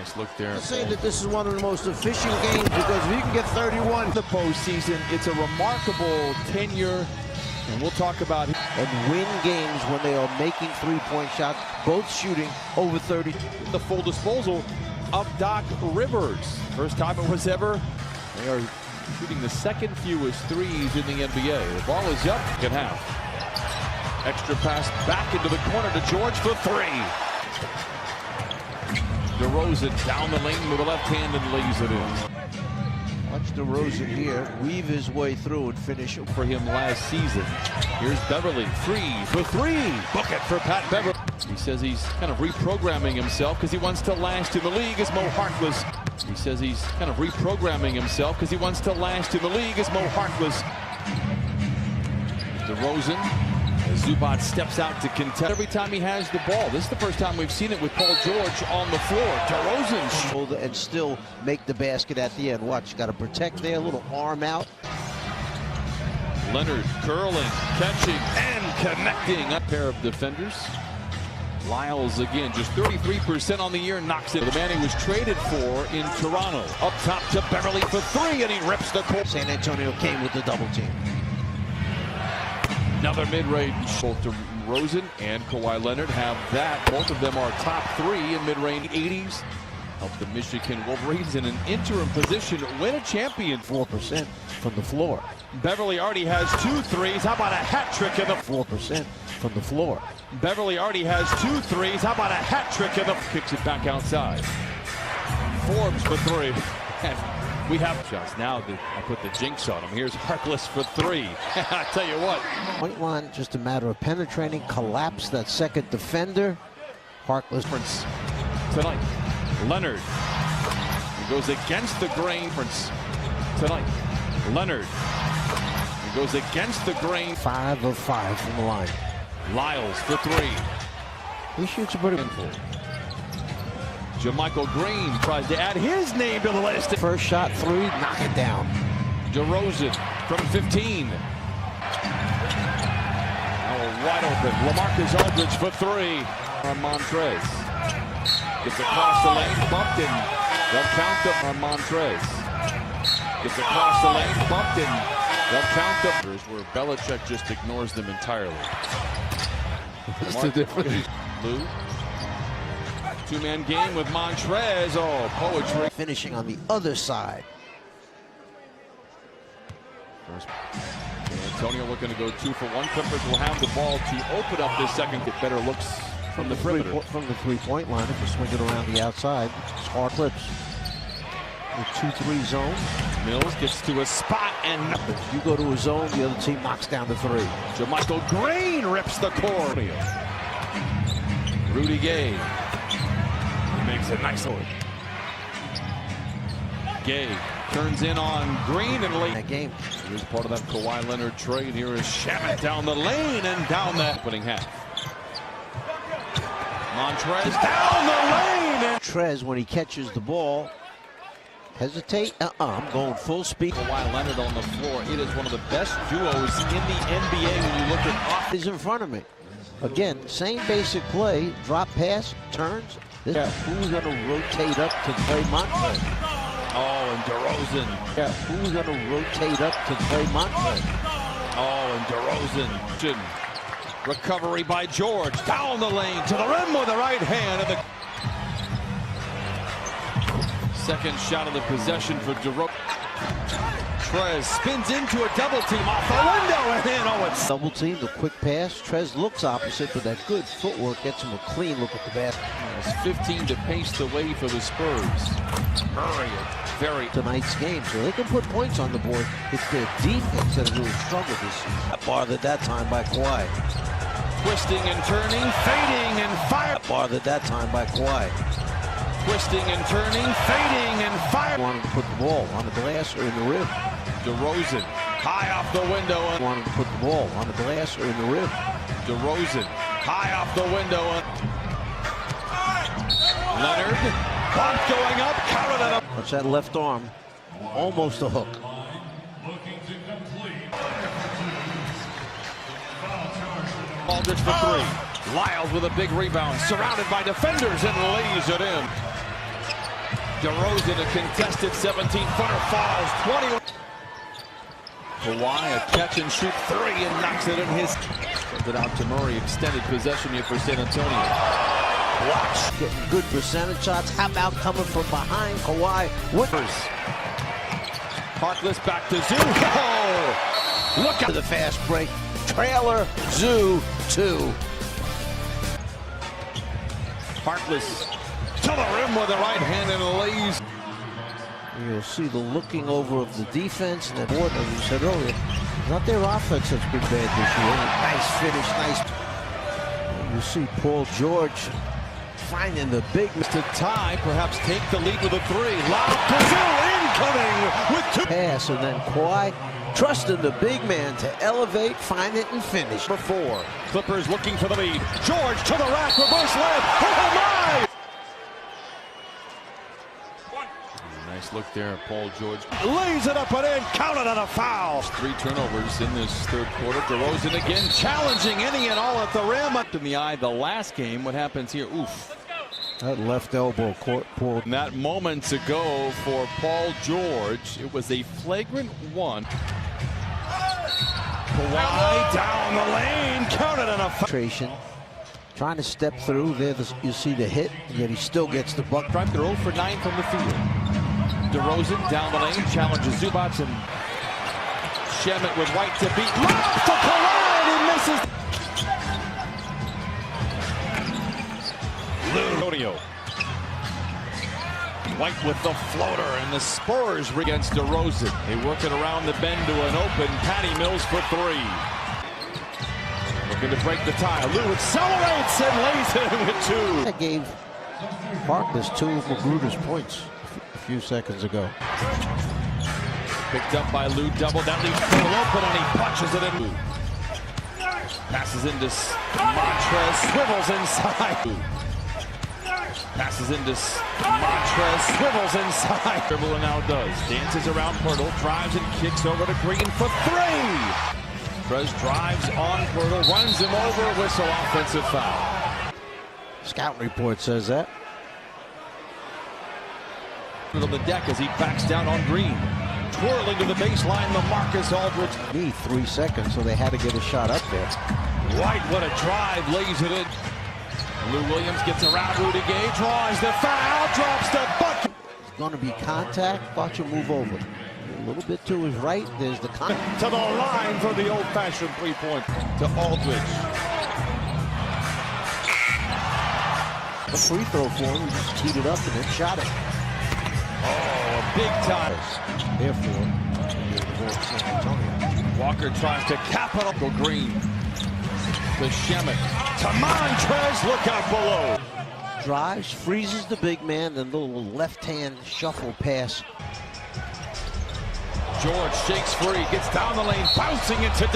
Nice look there. I'm saying that this is one of the most efficient games because if you can get 31 in The postseason, it's a remarkable tenure, and we'll talk about it. and win games when they are making three-point shots, both shooting over 30. The full disposal of Doc Rivers. First time it was ever. They are shooting the second fewest threes in the NBA. The ball is up. Second half. Extra pass back into the corner to George for three. DeRozan down the lane with the left hand and lays it in. Watch DeRozan here weave his way through and finish it For him last season. Here's Beverly, free for three. Bucket for Pat Beverly. He says he's kind of reprogramming himself because he wants to last in the league as Mo Harkless. He says he's kind of reprogramming himself because he wants to last in the league as Mo Harkless. DeRozan, as Zubac steps out to contest every time he has the ball. This is the first time we've seen it with Paul George on the floor. DeRozan and still make the basket at the end. Watch, got to protect there, a little arm out. Leonard curling, catching, and connecting. A pair of defenders. Lyles again, just 33% on the year, knocks it. The man he was traded for in Toronto. Up top to Beverly for three, and he rips the court. San Antonio came with the double team. Another mid-range. Both DeRozan and Kawhi Leonard have that. Both of them are top three in mid-range 80s. Help the Michigan Wolverines in an interim position win a champion. 4% from the floor. Beverly already has 2 threes. How about a hat trick in the 4% from the floor. Beverly already has 2 threes. How about a hat trick in the kicks it back outside. Forbes for three. And we have shots now that I put the jinx on him. Here's Harkless for three. I tell you what. Point line, just a matter of penetrating, collapse that second defender. Harkless Tonight, Leonard. He goes against the grain. Tonight, Leonard. He goes against the grain. 5 of 5 from the line. Lyles for three. He shoots a pretty Handful. JaMychal Green tries to add his name to the list. First shot, 3, knock it down. DeRozan from 15. Now wide open. LaMarcus Aldridge for three. On Montrez. Gets across the lane, bumped in. They'll count them on Montrez. Gets across the lane, bumped in. They'll count them. Where Belichick just ignores them entirely. What's the difference? Lou. Two-man game with Montrez. Oh, poetry. Finishing on the other side. First, Antonio looking to go 2 for 1. Clippers will have the ball to open up this second. Get better looks from the perimeter. From the three-point line, if you swing it around the outside, it's hard clips. The 2-3 zone. Mills gets to a spot, and If you go to a zone, the other team knocks down the 3. JaMychal Green rips the core. Rudy Gay. He makes a nice one. Gay turns in on Green and late. That game. Here's part of that Kawhi Leonard trade. Here is Shamet down the lane and down the opening half. Montrez down the lane. And Trez, when he catches the ball, hesitate. I'm going full speed. Kawhi Leonard on the floor. It is one of the best duos in the NBA when you look at. He's in front of me. Again, same basic play. Drop pass, turns. Who's going to rotate up to play Montrez? Oh, and DeRozan. Who's going to rotate up to play Montrez? Oh, and DeRozan. Recovery by George. Down the lane to the rim with the right hand. And the second shot of the possession for DeRozan. Trez spins into a double team off the window and in. It's double team, the quick pass. Trez looks opposite, but that good footwork gets him a clean look at the basket. It's 15 to pace the way for the Spurs. Murray, very tonight's game, so they can put points on the board. It's their defense that has really struggled this season. Bothered that time by Kawhi. Twisting and turning, fading and fire. Bothered that time by Kawhi. Twisting and turning, fading and fire. Wanted to put the ball on the glass or in the rim. DeRozan high off the window. Wanted to put the ball on the glass or in the rim. DeRozan high off the window. Leonard, bump going up, counted it up. Watch that left arm, almost a hook. Aldridge for three. Lyles with a big rebound, surrounded by defenders and lays it in. DeRozan, a contested 17-footer, falls 20. Kawhi, a catch-and-shoot three, and knocks it in his. Sent it out to Murray, extended possession here for San Antonio. Watch. Getting good percentage shots. How about coming from behind Kawhi? Harkless back to Zoo. Oh! Look at the fast break. Trailer, Zoo, 2. Harkless to the rim with the right hand and lays. You'll see the looking over of the defense, and then more, as you said earlier, not their offense that's been bad this year. Nice finish, nice. You see Paul George finding the big to tie, perhaps take the lead with a three. Lob to Zoo, incoming with two. Pass, and then Kawhi trusting the big man to elevate, find it, and finish. Number 4. Clippers looking for the lead. George to the rack, reverse layup. Oh my! Nice look there, Paul George. Lays it up and in, counted on a foul. 3 turnovers in this third quarter. DeRozan again challenging any and all at the rim. Up in the eye the last game. What happens here? Oof. That left elbow pulled. And that moments ago for Paul George, it was a flagrant one. Kawhi down the lane, counted on a foul. Trying to step through. There you see the hit, and yet he still gets the buck. They're 0 for 9 from the field. DeRozan down the lane, challenges Zubac, and Shemet with White to beat. Lob to Kawhi, and he misses. Antonio. White with the floater, and the Spurs against DeRozan. They work it around the bend to an open Patty Mills for 3. Looking to break the tie. Lou accelerates and lays it in with 2. That gave Harkless 2 of Magruder's points a few seconds ago. Picked up by Lou, double. That leaves Phil open, and he punches it in. Lou passes into Montrez, swivels inside. Passes into Montrez, swivels inside. Dribble and now does. Dances around Pirtle, drives and kicks over to Green for 3. Trez drives on Pirtle, runs him over, whistle, offensive foul. Scouting report says that. On the deck as he backs down on Green. Twirling to the baseline, LaMarcus Aldridge. Need 3 seconds, so they had to get a shot up there. White, what a drive, lays it in. Lou Williams gets around Rudy Gay, draws the foul, drops the bucket. It's going to be contact. Watch him move over. A little bit to his right. There's the contact. To the line for the old-fashioned three-point to Aldridge. A free throw for him. He just teed it up and then shot it. Oh, a big time. Therefore, San Antonio. Walker tries to cap it up to Green. To Shemet. To Montrez, look out below. Drives, freezes the big man, then the little left-hand shuffle pass. George shakes free, gets down the lane, bouncing into.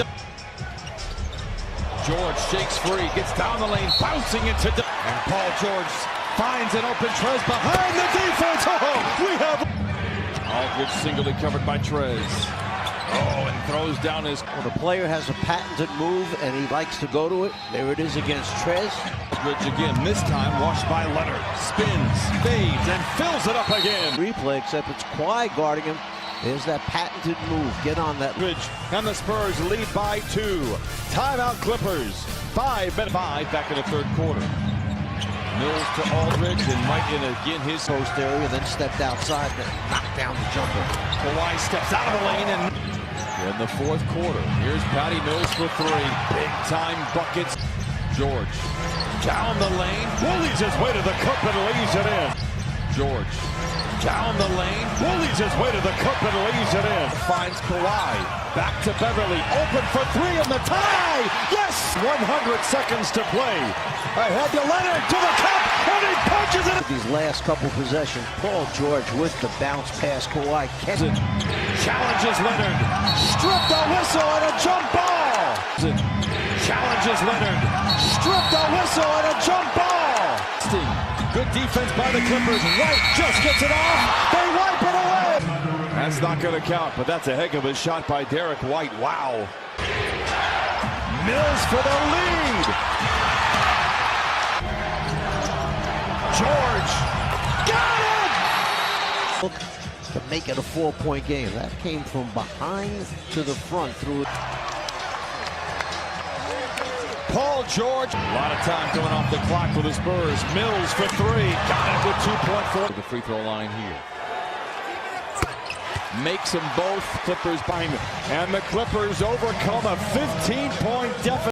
George shakes free, gets down the lane, bouncing into. And Paul George finds an open Trez behind the defense. Oh, we have. Aldridge singly covered by Trez. Oh, and throws down his. Well, the player has a patented move, and he likes to go to it. There it is against Trez. Aldridge again, this time washed by Leonard. Spins, fades, and fills it up again. Replay, except it's Kawhi guarding him. There's that patented move. Get on that. Aldridge and the Spurs lead by 2. Timeout Clippers. 5 back in the third quarter. Mills to Aldridge, and right in again his post area, then stepped outside and knocked down the jumper. Kawhi steps out of the lane, and in the fourth quarter, here's Patty Mills for 3. Big time buckets. George down the lane, bullies his way to the cup and lays it in. George down the lane, bullies his way to the cup and lays it in. Finds Kawhi, back to Beverly, open for 3 and the tie! Yes! 100 seconds to play. Ahead to Leonard, to the cup, and he punches it! These last couple possessions, Paul George with the bounce pass, Kawhi catches it. Challenges Leonard, stripped a whistle and a jump ball! Challenges Leonard, stripped a whistle and a jump ball! Good defense by the Clippers. White just gets it off. They wipe it away. That's not going to count, but that's a heck of a shot by Derek White. Wow. Mills for the lead. George got it. to make it a 4-point game. That came from behind to the front through it. Paul George. A lot of time coming off the clock for the Spurs. Mills for three. Got it with 2.4. The free throw line here. Makes them both. Clippers behind them. And the Clippers overcome a 15-point deficit.